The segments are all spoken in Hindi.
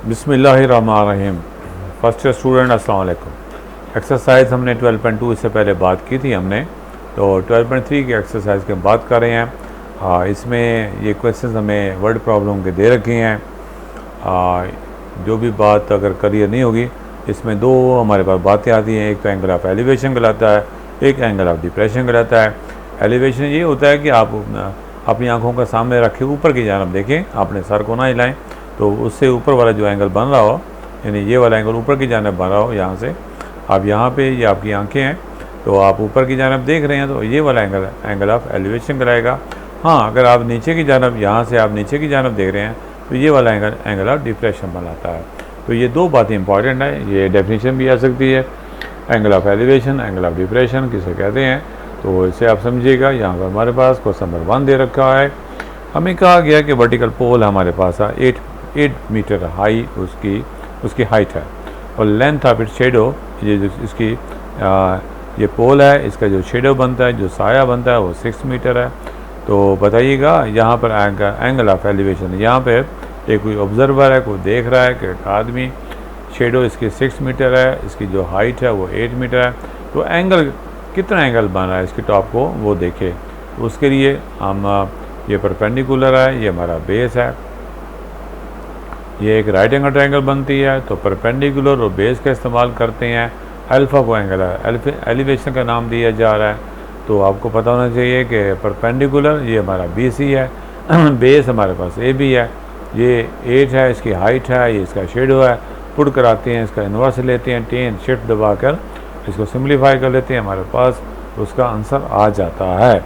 बिस्मिल्लाहिर्रहमानिर्रहीम। फर्स्ट ईयर स्टूडेंट अस्सलाम वालेकुम। एक्सरसाइज हमने 12.2 इससे पहले बात की थी हमने, तो 12.3 की एक्सरसाइज की हम बात कर रहे हैं। इसमें ये क्वेश्चंस हमें वर्ड प्रॉब्लम के दे रखे हैं। जो भी बात अगर क्लियर नहीं होगी, इसमें दो हमारे पास बातें आती हैं। एक तो एंगल ऑफ एलिवेशन कहलाता है, एक एंगल ऑफ डिप्रेशन कहलाता है। एलिवेशन ये होता है कि आप अपनी आंखों का सामने रखे ऊपर की जानब देखें, अपने सर को ना हिलाएं, तो उससे ऊपर वाला जो एंगल बन रहा हो, यानी ये वाला एंगल ऊपर की जानब बन रहा हो, यहाँ से आप यहाँ पे ये आपकी आंखें हैं तो आप ऊपर की जानब देख रहे हैं, तो ये वाला एंगल ऑफ एलिवेशन कराएगा। हाँ, अगर आप नीचे की जानब, यहाँ से आप नीचे की जानब देख रहे हैं, तो ये वाला एंगल ऑफ डिप्रेशन बनाता है। तो ये दो बातें इंपॉर्टेंट है, ये डेफिनेशन भी आ सकती है। Angle of elevation, angle of depression किसे कहते हैं, तो इसे आप समझिएगा। यहाँ पर हमारे पास क्वेश्चन नंबर 1 दे रखा है। हमें कहा गया कि वर्टिकल पोल हमारे पास है 8 मीटर हाई, उसकी हाइट है, और लेंथ ऑफ इट शेडो, ये जो इसकी ये पोल है, इसका जो शेडो बनता है, जो साया बनता है, वो 6 मीटर है। तो बताइएगा यहाँ पर एंगल ऑफ एलिवेशन, यहाँ पे एक कोई ऑब्जर्वर है, कोई देख रहा है कि एक आदमी, शेडो इसकी 6 मीटर है, इसकी जो हाइट है वो 8 मीटर है। तो एंगल, कितना एंगल बन रहा है इसकी टॉप को, वो देखे। तो उसके लिए हम ये परपेंडिकुलर है, ये हमारा बेस है, ये एक राइट एंगल ट्रायंगल बनती है, तो परपेंडिकुलर और बेस का इस्तेमाल करते हैं। अल्फ़ा को एंगल एलिवेशन का नाम दिया जा रहा है। तो आपको पता होना चाहिए कि परपेंडिकुलर ये हमारा BC है, बेस हमारे पास AB है, ये 8 है, इसकी हाइट है, ये इसका शेडो है। पुट कराते हैं, इसका इन्वर्स लेते हैं, 10 शिफ्ट दबाकर इसको सिंप्लीफाई कर लेते हैं, हमारे पास उसका आंसर आ जाता है।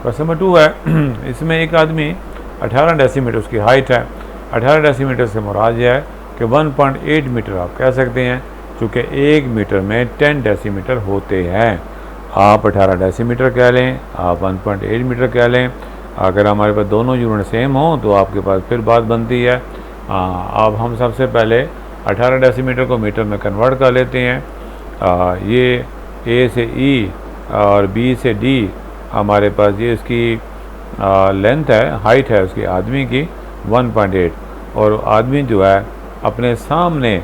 क्वेश्चन नंबर 2 है। इसमें एक आदमी 18 डेसीमीटर उसकी हाइट है। 18 डेसीमीटर से मुराद यह है कि 1.8 मीटर आप कह सकते हैं, चूँकि 1 मीटर में 10 डेसीमीटर होते हैं। आप 18 डेसीमीटर कह लें, आप 1.8 मीटर कह लें। अगर हमारे पास दोनों यूनिट सेम हों तो आपके पास फिर बात बनती है। अब हम सबसे पहले 18 डेसीमीटर को मीटर में कन्वर्ट कर लेते हैं। ये A से E और B से D हमारे पास ये इसकी लेंथ है, हाइट है उसकी आदमी की 1.8, और आदमी जो है अपने सामने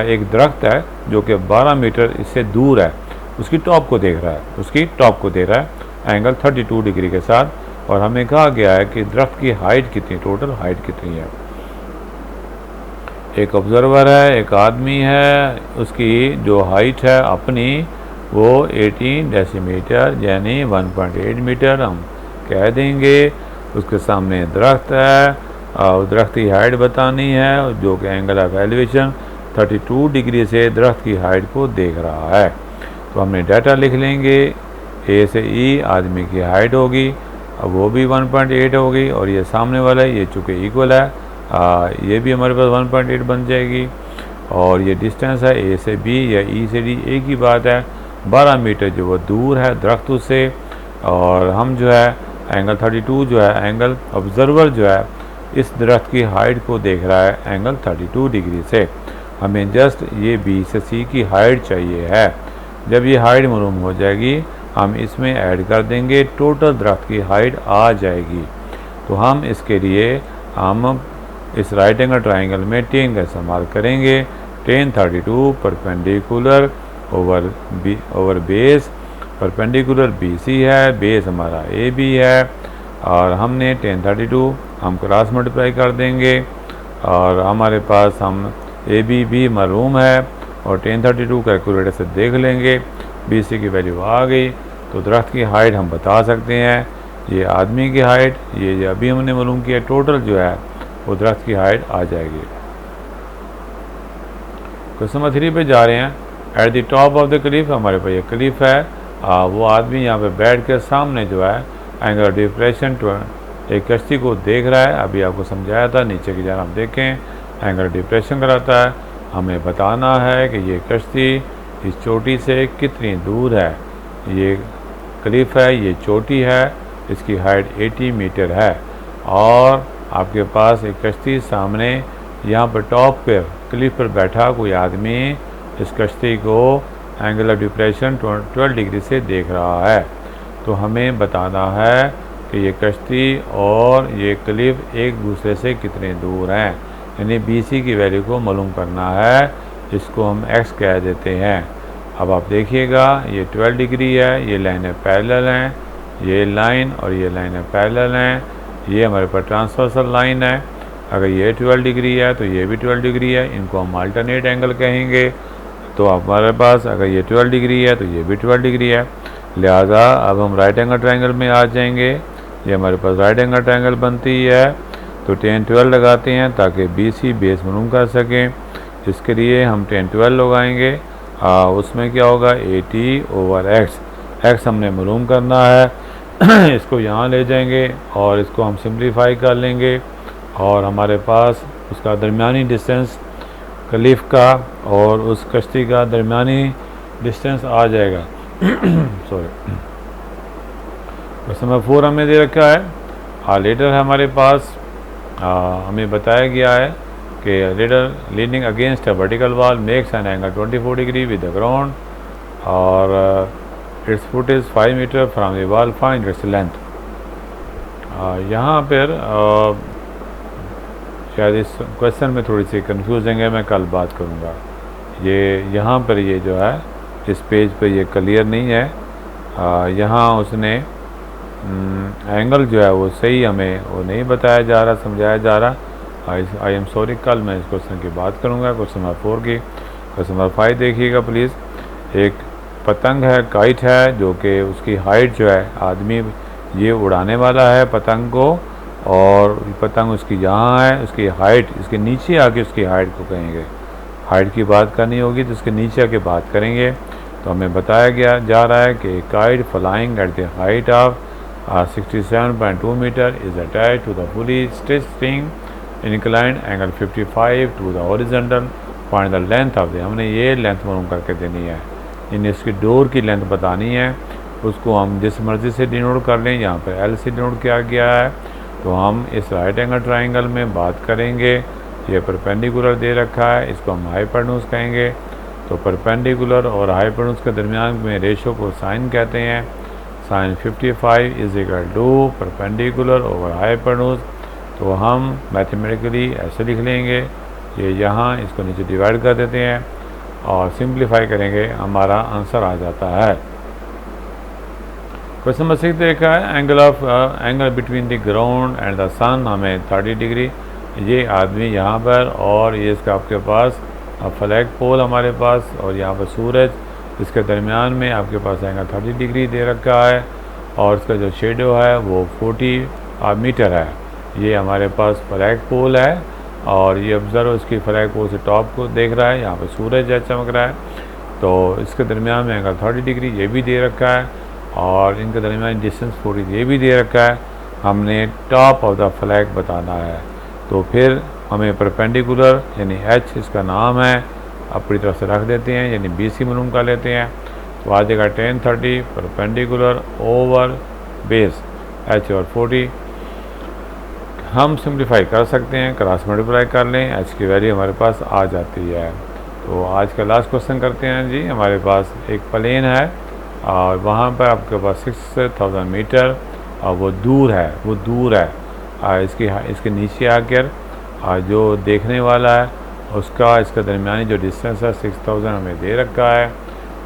एक दरख्त है जो कि 12 मीटर इससे दूर है, उसकी टॉप को देख रहा है, उसकी टॉप को देख रहा है एंगल 32 डिग्री के साथ। और हमें कहा गया है कि दरख्त की हाइट कितनी, टोटल हाइट कितनी है। एक ऑब्जर्वर है, एक आदमी है, उसकी जो हाइट है अपनी वो 18 डेसीमीटर यानी 1.8 मीटर हम कह देंगे। उसके सामने दरख्त है और दरख्त की हाइट बतानी है, जो कि एंगल ऑफ एलिवेशन 32 डिग्री से दरख्त की हाइट को देख रहा है। तो हमने डाटा लिख लेंगे। A से E आदमी की हाइट होगी, अब वो भी 1.8 होगी, और ये सामने वाला है, ये चूँकि इक्वल है, ये भी हमारे पास 1.8 बन जाएगी। और ये डिस्टेंस है A से B या E से D, एक ही बात है, 12 मीटर जो वो दूर है दरख्त उससे। और हम जो है एंगल 32 जो है, एंगल ऑब्जर्वर जो है इस दरख्त की हाइट को देख रहा है एंगल 32 डिग्री से। हमें जस्ट ये B से C की हाइट चाहिए है। जब ये हाइट मालूम हो जाएगी, हम इसमें ऐड कर देंगे, टोटल दरख्त की हाइट आ जाएगी। तो हम इसके लिए हम इस राइट एंगल ट्रायंगल में 10 का इस्तेमाल करेंगे। 10 32 perpendicular over base, perpendicular BC है, बेस हमारा AB है, और हमने 10 32 हम क्रॉस मल्टीप्लाई कर देंगे, और हमारे पास हम AB भी मालूम है, और 10 32 कैलकुलेटर से देख लेंगे, BC की वैल्यू आ गई। तो दरख्त की हाइट हम बता सकते हैं, ये आदमी की हाइट, ये अभी हमने मालूम किया, टोटल जो है वो दरख्त की हाइट आ जाएगी। क्वेश्चन नंबर 3 पे जा रहे हैं। At the top of the Cliff, हमारे पास ये क्लिफ है, वो आदमी यहाँ पे बैठ के सामने जो है एंगल डिप्रेशन एक कश्ती को देख रहा है। अभी आपको समझाया था, नीचे की जानब देखें, एंगल डिप्रेशन कराता है। हमें बताना है कि ये कश्ती इस चोटी से कितनी दूर है। ये क्लिफ है, ये चोटी है, इसकी हाइट 80 मीटर है, और आपके पास एक कश्ती सामने यहाँ पर टॉप पर क्लिफ पर बैठा कोई आदमी इस कश्ती को एंगल ऑफ डिप्रेशन 12 डिग्री से देख रहा है। तो हमें बताना है कि ये कश्ती और ये क्लिफ एक दूसरे से कितने दूर हैं। यानी BC की वैल्यू को मालूम करना है, इसको हम x कह देते हैं। अब आप देखिएगा ये 12 डिग्री है, ये लाइनें पैरेलल हैं, ये लाइन और ये लाइनें पैरेलल हैं, ये हमारे पास ट्रांसवर्सल लाइन है। अगर ये 12 डिग्री है तो ये भी 12 डिग्री है, इनको हम अल्टरनेट एंगल कहेंगे। तो हमारे पास अगर ये 12 डिग्री है तो ये भी 12 डिग्री है, लिहाजा अब हम राइट एंगल ट्रायंगल में आ जाएंगे। ये हमारे पास राइट एंगल ट्रायंगल बनती है, तो 10 12 लगाते हैं ताकि BC बेस मालूम कर सकें। इसके लिए हम 10 12 लगाएंगे, उसमें क्या होगा 80/x, x हमने मालूम करना है। इसको यहाँ ले जाएंगे और इसको हम सिंप्लीफाई कर लेंगे और हमारे पास उसका दरमियानी डिस्टेंस क्लिफ का और उस कश्ती का दरमियानी डिस्टेंस आ जाएगा। सॉरी, क्वेश्चन नंबर 4 हमें दे रखा है। लेटर है हमारे पास, हमें बताया गया है कि ladder leaning against a vertical wall makes an angle 24 degree with the ground और its foot is 5 metre from the wall, find its length. यहाँ पर शायद इस क्वेश्चन में थोड़ी सी कंफ्यूजिंग है, मैं कल बात करूँगा। ये यहाँ पर ये जो है इस पेज पर ये क्लियर नहीं है, यहाँ उसने एंगल जो है वो सही हमें वो नहीं बताया जा रहा, समझाया जा रहा। आई एम सॉरी, कल मैं इस क्वेश्चन की बात करूँगा, क्वेश्चन नंबर 4 की। क्वेश्चन नंबर 5 देखिएगा प्लीज़। एक पतंग है, काइट है, जो कि उसकी हाइट जो है, आदमी ये उड़ाने वाला है पतंग को, और पतंग उसकी यहाँ है, उसकी हाइट इसके नीचे आके उसकी हाइट को कहेंगे। हाइट की बात करनी होगी तो उसके नीचे आके बात करेंगे। तो हमें बताया गया जा रहा है कि kite flying at the height of 67.2 metre is attach to the fully stretched string inclined angle 55 to the horizontal, find the length of the. हमने ये लेंथ मालूम करके देनी है, इन इसकी डोर की लेंथ बतानी है। उसको हम जिस मर्ज़ी से डिनोट कर लें, यहाँ पर L से डिनोट किया गया है। तो हम इस राइट एंगल ट्रायंगल में बात करेंगे। ये परपेंडिकुलर दे रखा है, इसको हम हाइपोटेन्यूज कहेंगे। तो परपेंडिकुलर और हाइपोटेन्यूज के दरमियान में रेशो को साइन कहते हैं। Sine 55 is equal to perpendicular over hypotenuse. तो हम मैथमेटिकली ऐसे लिख लेंगे, ये यहाँ इसको नीचे डिवाइड कर देते हैं और सिंप्लीफाई करेंगे, हमारा आंसर आ जाता है। क्वेश्चन नंबर 6 देखा है, angle between the ground and the sun हमें 30 डिग्री। ये आदमी यहाँ पर और ये इसका आपके पास फ्लैग पोल हमारे पास, और यहाँ पर सूरज, इसके दरमियान में आपके पास एंगल 30 डिग्री दे रखा है, और इसका जो शेडो है वो 40 मीटर है। ये हमारे पास फ्लैग पोल है और ये ऑब्जर्व इसकी फ्लैग पोल से टॉप को देख रहा है, यहाँ पर सूरज है चमक रहा है। तो इसके दरमियान में एंगल 30 डिग्री ये भी दे रखा है, और इनके दरमियान डिस्टेंस 40 ये भी दे रखा है। हमने टॉप ऑफ द फ्लैग बताना है, तो फिर हमें परपेंडिकुलर यानी H इसका नाम है, अपनी तरफ से रख देते हैं, यानी BC मालूम कर लेते हैं। तो आ जाएगा 10 30 परपेंडिकुलर ओवर बेस H और 40। हम सिंप्लीफाई कर सकते हैं, क्रॉस मल्टीप्लाई कर लें, H की वैल्यू हमारे पास आ जाती है। तो आज का लास्ट क्वेश्चन करते हैं जी। हमारे पास एक प्लेन है और वहाँ पर आपके पास 6000 मीटर और वो दूर है, इसके नीचे आकर जो देखने वाला है उसका इसका दरमियानी जो डिस्टेंस है 6000 हमें दे रखा है,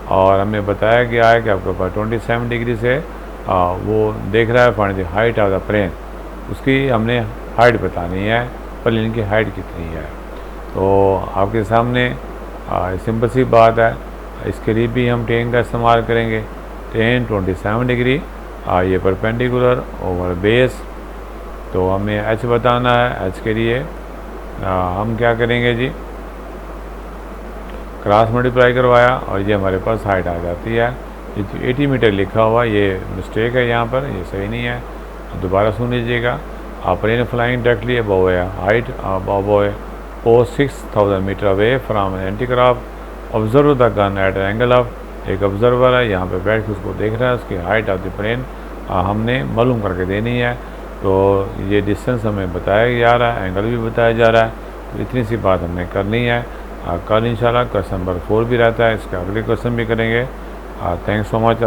और हमें बताया गया है कि आपके पास 27 डिग्री से वो देख रहा है। Find the height of the plane, उसकी हमने हाइट बतानी है, प्लेन की हाइट कितनी है। तो आपके सामने सिंपल सी बात है, इसके लिए भी हम टेन का इस्तेमाल करेंगे। 10 27 डिग्री ये परपेंडिकुलर ओवर बेस। तो हमें H बताना है। H के लिए हम क्या करेंगे जी, क्रॉस मल्टीप्लाई करवाया और ये हमारे पास हाइट आ जाती है। ये 80 मीटर लिखा हुआ ये मिस्टेक है, यहाँ पर ये सही नहीं है, दोबारा सुन लीजिएगा। प्लेन फ्लाइंग डायरेक्टली अबव है, हाइट अबव है ओ 6000 metre away from antiaircraft. Observe the gun at angle of, एक ऑब्जर्वर है यहाँ पे बैठ के उसको देख रहा है, उसकी हाइट ऑफ द प्लेन हमने मालूम करके देनी है। तो ये डिस्टेंस हमें बताया जा रहा है, एंगल भी बताया जा रहा है। तो इतनी सी बात हमने करनी है। कल इंशाल्लाह क्वेश्चन नंबर 4 भी रहता है, इसका अगले क्वेश्चन भी करेंगे। Thanks so much.